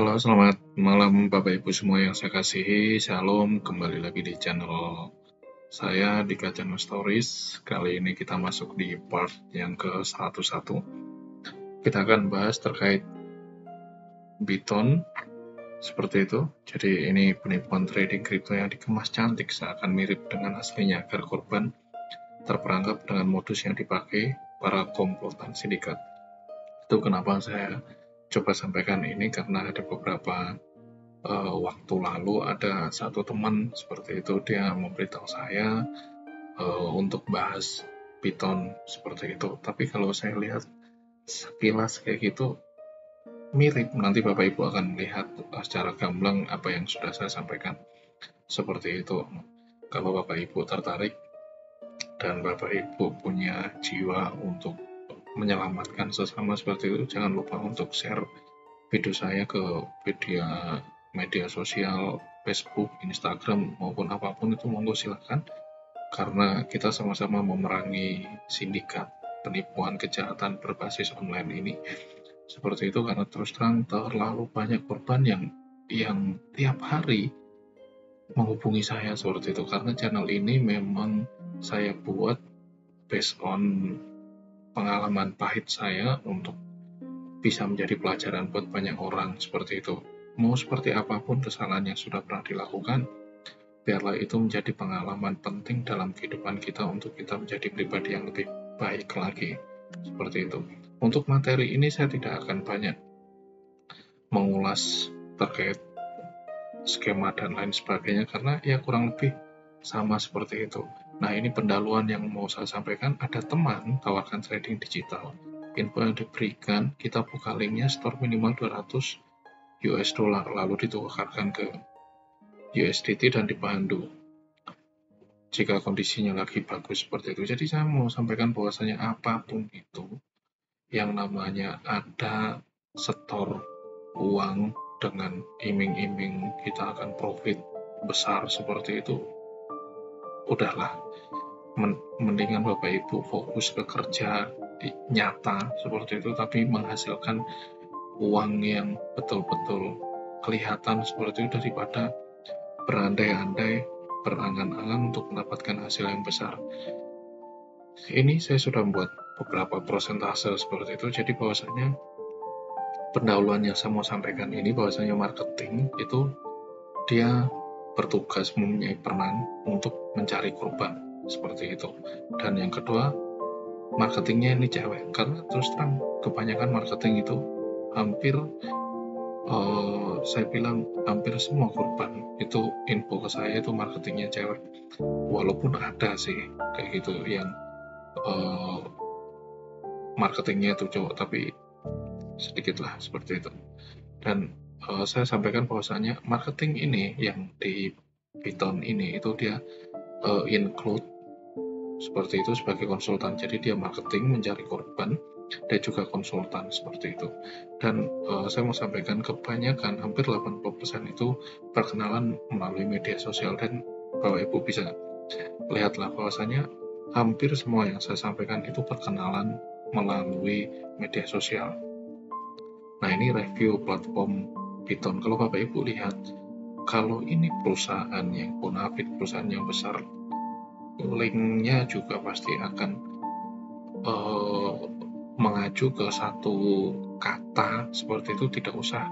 Halo, selamat malam Bapak Ibu semua yang saya kasihi. Shalom, kembali lagi di channel saya di Channel Stories. Kali ini kita masuk di part yang ke-101. Kita akan bahas terkait Biton, seperti itu. Jadi ini penipuan trading kripto yang dikemas cantik seakan mirip dengan aslinya agar korban terperangkap dengan modus yang dipakai para komplotan sindikat. Itu kenapa saya coba sampaikan ini, karena ada beberapa waktu lalu ada satu teman seperti itu, dia memberitahu saya untuk bahas Python seperti itu. Tapi kalau saya lihat sekilas kayak gitu mirip, nanti Bapak Ibu akan melihat secara gamblang apa yang sudah saya sampaikan seperti itu. Kalau Bapak Ibu tertarik dan Bapak Ibu punya jiwa untuk menyelamatkan sesama seperti itu, jangan lupa untuk share video saya ke media sosial, Facebook, Instagram, maupun apapun itu, monggo silahkan. Karena kita sama-sama memerangi sindikat penipuan kejahatan berbasis online ini. Seperti itu, karena terus terang terlalu banyak korban yang tiap hari menghubungi saya seperti itu. Karena channel ini memang saya buat based on pengalaman pahit saya untuk bisa menjadi pelajaran buat banyak orang seperti itu. Mau seperti apapun kesalahan yang sudah pernah dilakukan, biarlah itu menjadi pengalaman penting dalam kehidupan kita untuk kita menjadi pribadi yang lebih baik lagi. Seperti itu. Untuk materi ini saya tidak akan banyak mengulas terkait skema dan lain sebagainya, karena ya kurang lebih sama seperti itu. Nah, ini pendahuluan yang mau saya sampaikan. Ada teman tawarkan trading digital. Info yang diberikan, kita buka linknya, store minimal 200 US dollar, lalu ditukarkan ke USDT dan dipandu jika kondisinya lagi bagus seperti itu. Jadi saya mau sampaikan bahwasanya apapun itu yang namanya ada setor uang dengan iming-iming kita akan profit besar seperti itu, udahlah, mendingan Bapak Ibu fokus ke kerja nyata seperti itu, tapi menghasilkan uang yang betul-betul kelihatan seperti itu, daripada berandai-andai, berangan-angan untuk mendapatkan hasil yang besar. Ini saya sudah membuat beberapa persentase seperti itu. Jadi bahwasanya pendahuluan yang saya mau sampaikan ini, bahwasanya marketing itu dia bertugas, mempunyai peran untuk mencari korban seperti itu. Dan yang kedua, marketingnya ini cewek, karena terus terang kebanyakan marketing itu hampir saya bilang hampir semua korban itu info ke saya itu marketingnya cewek. Walaupun ada sih kayak gitu yang marketingnya itu cowok, tapi sedikit lah seperti itu. Dan saya sampaikan bahwasanya marketing ini yang di Python ini itu dia include seperti itu sebagai konsultan. Jadi dia marketing, mencari korban, dan juga konsultan seperti itu. Dan saya mau sampaikan kebanyakan, hampir 80% itu perkenalan melalui media sosial. Dan Bapak Ibu bisa lihatlah bahwasanya hampir semua yang saya sampaikan itu perkenalan melalui media sosial. Nah, ini review platform Python. Kalau Bapak Ibu lihat, kalau ini perusahaan yang bonafit, perusahaan yang besar, linknya juga pasti akan mengacu ke satu kata seperti itu. Tidak usah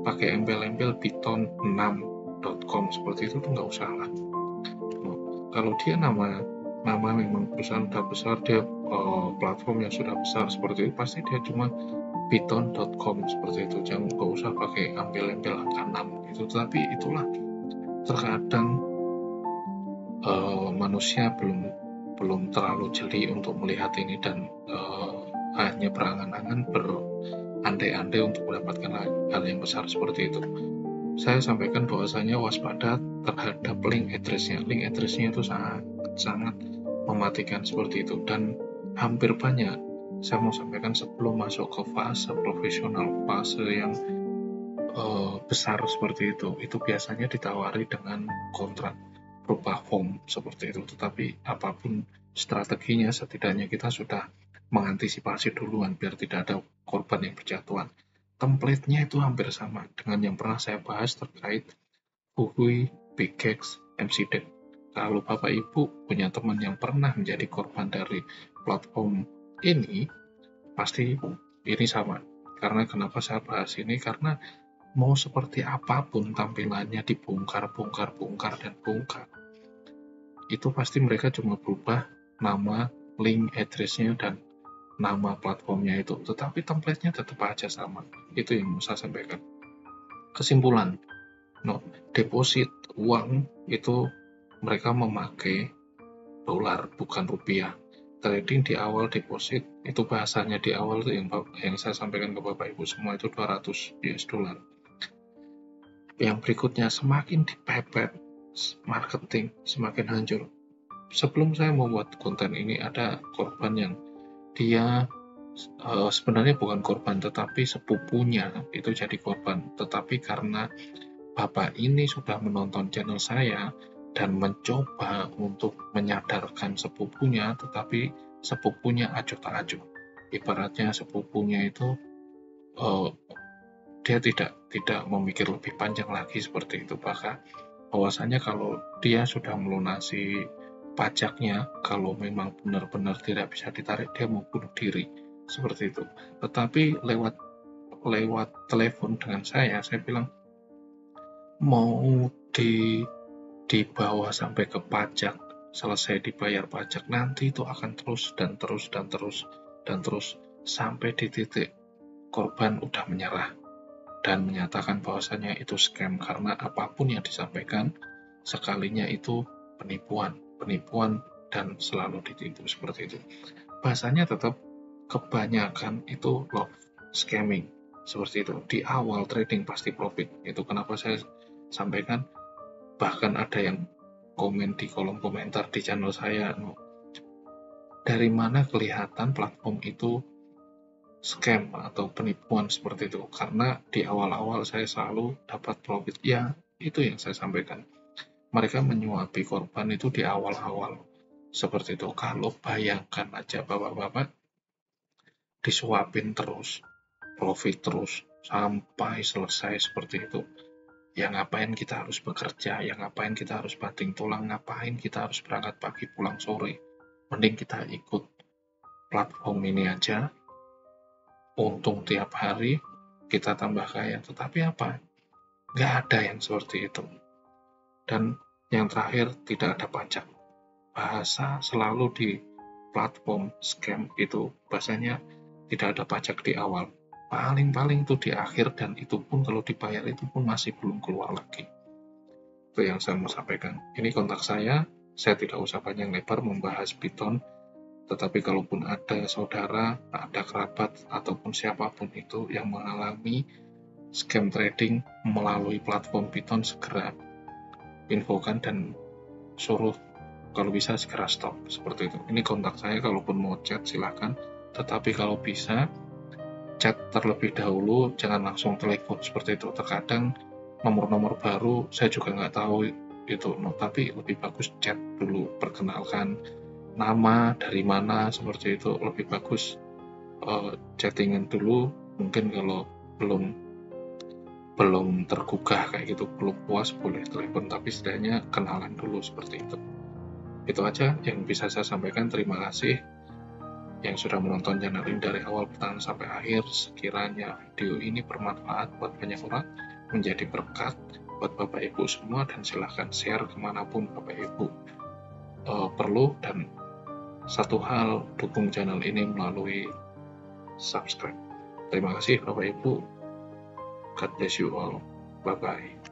pakai embel-embel python6.com seperti itu tuh nggak usah lah. Kalau dia nama memang perusahaan sudah besar, dia platform yang sudah besar seperti itu, pasti dia cuma python.com seperti itu. Jangan, nggak usah pakai embel-embel angka 6 gitu. Tapi itulah, terkadang manusia belum terlalu jeli untuk melihat ini, dan hanya berangan-angan, berandai-andai untuk mendapatkan hal yang besar seperti itu. Saya sampaikan bahwasanya waspada terhadap link address-nya. Link address-nya itu sangat mematikan seperti itu, dan hampir banyak saya mau sampaikan sebelum masuk ke fase profesional, fase yang besar seperti itu biasanya ditawari dengan kontrak berupa form seperti itu. Tetapi apapun strateginya, setidaknya kita sudah mengantisipasi duluan biar tidak ada korban yang berjatuhan. template-nya itu hampir sama dengan yang pernah saya bahas terkait Fugui, Pickaxe, MCDEC. Kalau Bapak Ibu punya teman yang pernah menjadi korban dari platform ini, pasti ini sama. Karena kenapa saya bahas ini? Karena mau seperti apapun tampilannya dibongkar, bongkar, dan bongkar, itu pasti mereka cuma berubah nama, link, address-nya, dan nama platformnya itu. Tetapi template-nya tetap aja sama. Itu yang mau saya sampaikan. Kesimpulan, deposit uang itu mereka memakai dolar, bukan rupiah. Trading di awal deposit, itu bahasanya di awal itu yang saya sampaikan ke Bapak Ibu semua itu 200 US dollar. Yang berikutnya, semakin dipepet marketing, semakin hancur. Sebelum saya membuat konten ini, ada korban yang dia sebenarnya bukan korban, tetapi sepupunya itu jadi korban. Tetapi karena Bapak ini sudah menonton channel saya dan mencoba untuk menyadarkan sepupunya, tetapi sepupunya acuh tak acuh. Ibaratnya sepupunya itu dia tidak memikir lebih panjang lagi seperti itu. Bahwasanya kalau dia sudah melunasi pajaknya, kalau memang benar-benar tidak bisa ditarik, dia mau bunuh diri seperti itu. Tetapi lewat telepon dengan saya bilang mau dibawa sampai ke pajak, selesai dibayar pajak, nanti itu akan terus dan terus dan terus dan terus sampai di titik korban udah menyerah dan menyatakan bahwasanya itu scam, karena apapun yang disampaikan sekalinya itu penipuan dan selalu ditipu seperti itu. Bahasanya tetap kebanyakan itu love scamming seperti itu. Di awal trading pasti profit. Itu kenapa saya sampaikan. Bahkan ada yang komen di kolom komentar di channel saya, dari mana kelihatan platform itu scam atau penipuan seperti itu? Karena di awal-awal saya selalu dapat profit. Ya, itu yang saya sampaikan. Mereka menyuapi korban itu di awal-awal seperti itu. Kalau bayangkan aja bapak-bapak disuapin terus, profit terus sampai selesai seperti itu. Ya ngapain kita harus bekerja, ya ngapain kita harus banting tulang, ngapain kita harus berangkat pagi pulang sore. Mending kita ikut platform ini aja, untung tiap hari, kita tambah kaya. Tetapi apa? Nggak ada yang seperti itu. Dan yang terakhir, tidak ada pajak. Bahasa selalu di platform scam itu, bahasanya tidak ada pajak di awal. Paling-paling itu di akhir, dan itu pun kalau dibayar itu pun masih belum keluar lagi. Itu yang saya mau sampaikan. Ini kontak saya tidak usah panjang lebar membahas Piton, tetapi kalaupun ada saudara, ada kerabat, ataupun siapapun itu yang mengalami scam trading melalui platform Piton, segera infokan dan suruh kalau bisa segera stop, seperti itu. Ini kontak saya, kalaupun mau chat silakan, tetapi kalau bisa chat terlebih dahulu, jangan langsung telepon seperti itu. Terkadang nomor-nomor baru saya juga nggak tahu itu, tapi lebih bagus chat dulu, perkenalkan nama, dari mana, seperti itu. Lebih bagus chattingan dulu. Mungkin kalau belum tergugah kayak gitu, belum puas, boleh telepon, tapi setidaknya kenalan dulu seperti itu. Itu aja yang bisa saya sampaikan. Terima kasih yang sudah menonton channel ini dari awal pertengahan sampai akhir. Sekiranya video ini bermanfaat buat banyak orang, menjadi berkat buat Bapak Ibu semua, dan silahkan share kemanapun Bapak Ibu perlu. Dan satu hal, dukung channel ini melalui subscribe. Terima kasih Bapak Ibu. God bless you all. Bye-bye.